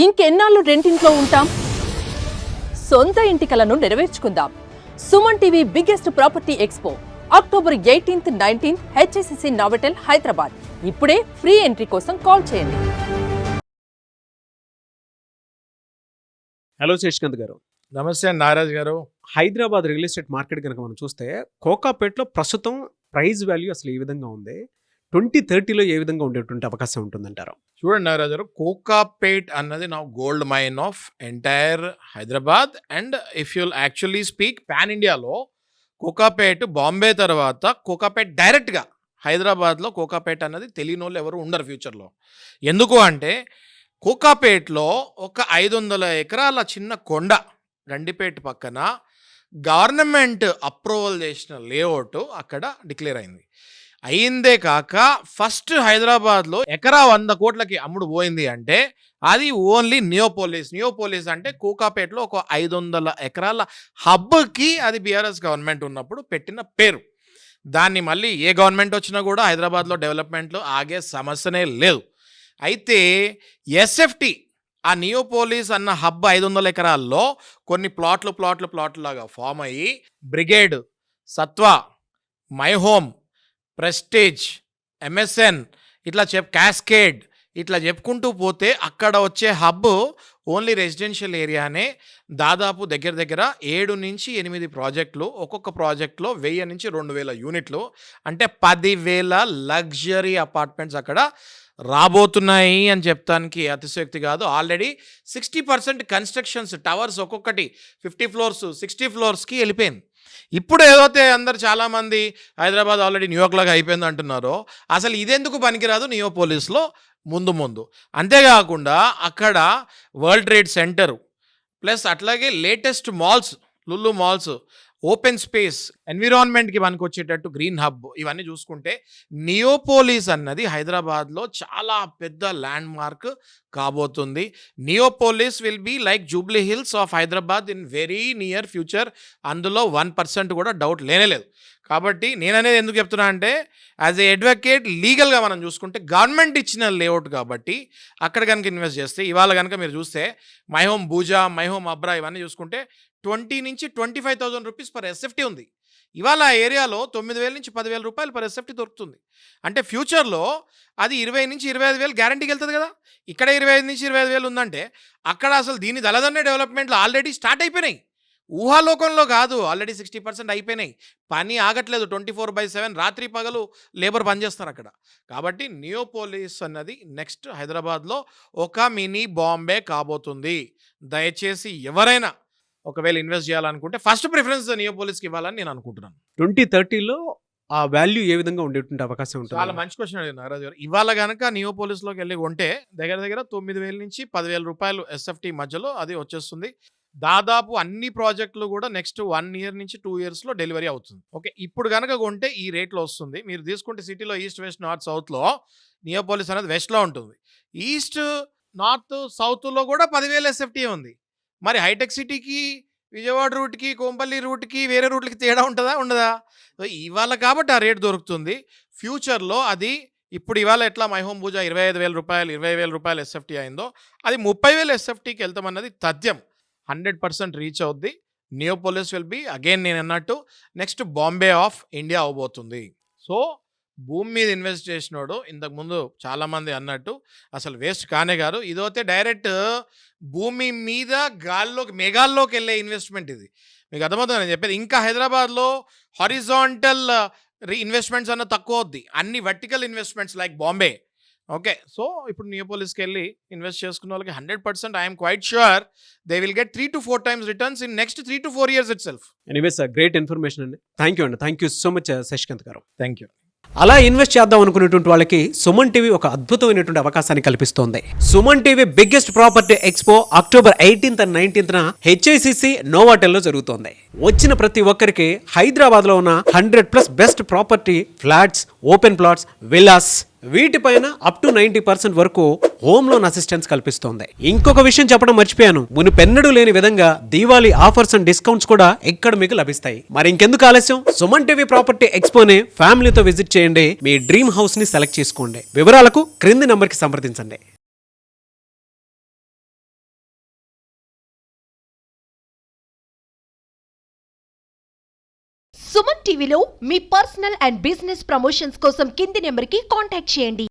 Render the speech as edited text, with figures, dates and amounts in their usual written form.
ఇంకెన్నాళ్ళు రెంటింట్లో ఉంటాం? సొంత ఇంటి కలను నెరవేర్చుకుందాం. Suman TV biggest property expo October 18th, 19th HSCC Novotel Hyderabad. ఇప్పుడే ఫ్రీ ఎంట్రీ కోసం కాల్ చేయండి. హలో శేషకాంత్ గారు. నమస్తే నారాజ్ గారు. హైదరాబాద్ రియల్ ఎస్టేట్ మార్కెట్ కనుక మనం చూస్తే కోకాపేట్లో ప్రస్తుతం ప్రైస్ వాల్యూ అసలు ఏ విధంగా ఉంది, 2030లో ఏ విధంగా ఉండేటువంటి అవకాశం ఉంటుందంటారు? చూడండి నారాజ్ గారు, కోకాపేట్ అన్నది నా gold mine of entire Hyderabad. And if you'll actually speak pan ఇండియాలో కోకాపేట్ బాంబే తర్వాత కోకాపేట్ డైరెక్ట్గా హైదరాబాద్లో కోకాపేట్ అన్నది తెలియని వాళ్ళు ఎవరు ఉండరు ఫ్యూచర్లో. ఎందుకు అంటే కోకాపేట్లో ఒక 500 ఎకరాల చిన్న కొండ గండిపేట పక్కన గవర్నమెంట్ అప్రూవల్ చేసిన లేఅవుట్ అక్కడ డిక్లేర్ అయిందే కాక ఫస్ట్ హైదరాబాద్లో ఎకరా 100 కోట్లకి అమ్ముడు పోయింది అంటే అది ఓన్లీ నియోపోలిస్ అంటే కోకాపేటలో ఒక 500 ఎకరాల హబ్కి అది బీఆర్ఎస్ గవర్నమెంట్ ఉన్నప్పుడు పెట్టిన పేరు. దాన్ని మళ్ళీ ఏ గవర్నమెంట్ వచ్చినా కూడా హైదరాబాద్లో డెవలప్మెంట్లో ఆగే సమస్యనే లేదు. అయితే ఎస్ఎఫ్టీ ఆ నియోపోలిస్ అన్న హబ్ 500 ఎకరాల్లో కొన్ని ప్లాట్లు లాగా ఫామ్ అయ్యి Brigade, Satva, My Home, Prestige, MSN ఇట్లా క్యాస్కేడ్ ఇట్లా చెప్పుకుంటూ పోతే అక్కడ వచ్చే హబ్ ఓన్లీ రెసిడెన్షియల్ ఏరియానే. దాదాపు దగ్గర 7 నుంచి 8 ప్రాజెక్టులు, ఒక్కొక్క ప్రాజెక్టులో 1000 నుంచి 2000 యూనిట్లు, అంటే 10,000 లగ్జరీ అపార్ట్మెంట్స్ అక్కడ రాబోతున్నాయి అని చెప్తానికి అతిశయోక్తి కాదు. ఆల్రెడీ 60% కన్స్ట్రక్షన్స్ టవర్స్ ఒక్కొక్కటి 50 floors 60 floors వెళ్ళిపోయింది. ఇప్పుడు ఏదైతే అందరు చాలామంది హైదరాబాద్ ఆల్రెడీ న్యూయార్క్ లాగా అయిపోయింది అంటున్నారో, అసలు ఇదెందుకు పనికిరాదు నియోపోలిస్లో ముందు. అంతేకాకుండా అక్కడ వరల్డ్ ట్రేడ్ సెంటర్ ప్లస్ అట్లాగే latest malls, Lulu malls, open space, ఎన్విరాన్మెంట్కి మనకు వచ్చేటట్టు గ్రీన్ హబ్, ఇవన్నీ చూసుకుంటే నియోపోలిస్ అన్నది హైదరాబాద్లో చాలా పెద్ద ల్యాండ్ మార్క్ కాబోతుంది. Neopolis will be like Jubilee Hills of Hyderabad in very near future. అందులో 1% కూడా డౌట్ లేనేలేదు. కాబట్టి నేననేది ఎందుకు చెప్తున్నా అంటే యాజ్ ఏ అడ్వకేట్ లీగల్గా మనం చూసుకుంటే గవర్నమెంట్ ఇచ్చిన లేఅవుట్ కాబట్టి అక్కడ కనుక ఇన్వెస్ట్ చేస్తే, ఇవాళ కనుక మీరు చూస్తే My Home Bhooja, My Home Abhra ఇవన్నీ చూసుకుంటే 20 నుంచి 25,000 రూపీస్ పర్ ఎస్ఎఫ్టీ ఉంది. ఇవాళ ఆ ఏరియాలో 9,000 నుంచి 10,000 రూపాయలు పర్ ఎస్ఎఫ్టీ దొరుకుతుంది. అంటే ఫ్యూచర్లో అది 20 నుంచి 25,000 గ్యారంటీకి వెళ్తుంది కదా. ఇక్కడ 25 నుంచి 25,000 ఉందంటే అక్కడ అసలు దీని దళదన్నే డెవలప్మెంట్లు ఆల్రెడీ స్టార్ట్ అయిపోయినాయి. ఊహాలోకంలో కాదు, ఆల్రెడీ 60% అయిపోయినాయి. పని ఆగట్లేదు, 24/7 రాత్రి పగలు లేబర్ పనిచేస్తారు అక్కడ. కాబట్టి నియోపోలిస్ అన్నది నెక్స్ట్ హైదరాబాద్లో ఒక మినీ బాంబే కాబోతుంది. దయచేసి ఎవరైనా ఒకవేళ ఇన్వెస్ట్ చేయాలనుకుంటే ఫస్ట్ ప్రిఫరెన్స్ నియోపోలిస్కి ఇవ్వాలని నేను అనుకుంటున్నాను. 2030లో ఆ వాల్యూ ఏ విధంగా ఉండేటువంటి అవకాశం ఉంటుంది? చాలా మంచి క్వశ్చన్ అడిగింది నారాజు గారు. ఇవాళ కనుక నియోపోలిస్లోకి వెళ్ళి కొంటే దగ్గర 9,000 నుంచి 10,000 రూపాయలు ఎస్ఎఫ్టీ మధ్యలో అది వచ్చేస్తుంది. దాదాపు అన్ని ప్రాజెక్టులు కూడా నెక్స్ట్ 1 year నుంచి 2 yearsలో డెలివరీ అవుతుంది. ఓకే, ఇప్పుడు కనుక కొంటే ఈ రేట్లో వస్తుంది. మీరు తీసుకుంటే సిటీలో ఈస్ట్, వెస్ట్, నార్త్, సౌత్లో నియోపోలిస్ అనేది వెస్ట్లో ఉంటుంది. ఈస్ట్, నార్త్, సౌత్లో కూడా 10,000 ఎస్ఎఫ్టీ ఉంది. మరి హైటెక్ సిటీకి, విజయవాడ రూట్కి, కోంపల్లి రూట్కి, వేరే రూట్లకి తేడా ఉండదా? ఇవాళ కాబట్టి ఆ రేట్ దొరుకుతుంది. ఫ్యూచర్లో అది ఇప్పుడు ఇవాళ ఎట్లా మై హోమ్ భూజా 25,000 రూపాయలు, 20,000 రూపాయలు ఎస్ఎఫ్టీ అయిందో అది 30,000 ఎస్ఎఫ్టీకి వెళ్తామన్నది తథ్యం. 100% రీచ్ అవుద్ది. నియోపోలిస్ విల్ బి అగైన్ నేను అన్నట్టు నెక్స్ట్ బాంబే ఆఫ్ ఇండియా అవబోతుంది. సో భూమి మీద ఇన్వెస్ట్ చేసినోడు ఇంతకుముందు చాలామంది అన్నట్టు అసలు వేస్ట్ కానే కాదు. ఇదైతే డైరెక్ట్ భూమి మీద మేఘాల్లోకి వెళ్ళే ఇన్వెస్ట్మెంట్. ఇది మీకు అర్థమవుతుంది నేను చెప్పేది. ఇంకా హైదరాబాద్లో హారిజాంటల్ ఇన్వెస్ట్మెంట్స్ అన్న తక్కువ అవుద్ది, అన్ని vertical investments like Bombay. Okay, so ఇప్పుడు నియోపోలిస్కి వెళ్ళి ఇన్వెస్ట్ చేసుకున్న వాళ్ళకి 100% I'm quite sure they will get 3 to 4 times returns in next 3 to 4 years itself. Anyways great information అండి. Thank you so much Shashikanth garu. Thank you. అలా ఇన్వెస్ట్ చేద్దాం అనుకునేటువంటి వాళ్ళకి సుమన్ టీవీ ఒక అద్భుతమైనటువంటి అవకాశాన్ని కల్పిస్తోంది. Suman TV biggest property expo October 18th and 19th HICC నోవాటెల్లో జరుగుతోంది. వచ్చిన ప్రతి ఒక్కరికి హైదరాబాద్లో ఉన్న 100+ best property flats, open plots, villas వీటిపైన అప్ టు 90% వరకు హోమ్ లోన్ అసిస్టెన్స్ కల్పిస్తోంది. ఇంకొక విషయం చెప్పడం మర్చిపోయాను, మునుపెన్నడూ లేని విధంగా దీవాళీ ఆఫర్స్ అండ్ డిస్కౌంట్స్ కూడా ఇక్కడ మీకు లభిస్తాయి. మరి ఇంకెందుకు ఆలస్యం, సుమన్ టీవీ ప్రాపర్టీ ఎక్స్పోని ఫ్యామిలీతో విజిట్ చేయండి. మీ డ్రీమ్ హౌస్ ని సెలెక్ట్ చేసుకోండి. వివరాలకు క్రింది నంబర్కి సంప్రదించండి. సుమన్ టీవీలో మీ పర్సనల్ అండ్ బిజినెస్ ప్రమోషన్స్ కోసం కింది నెంబర్కి కాంటాక్ట్ చేయండి.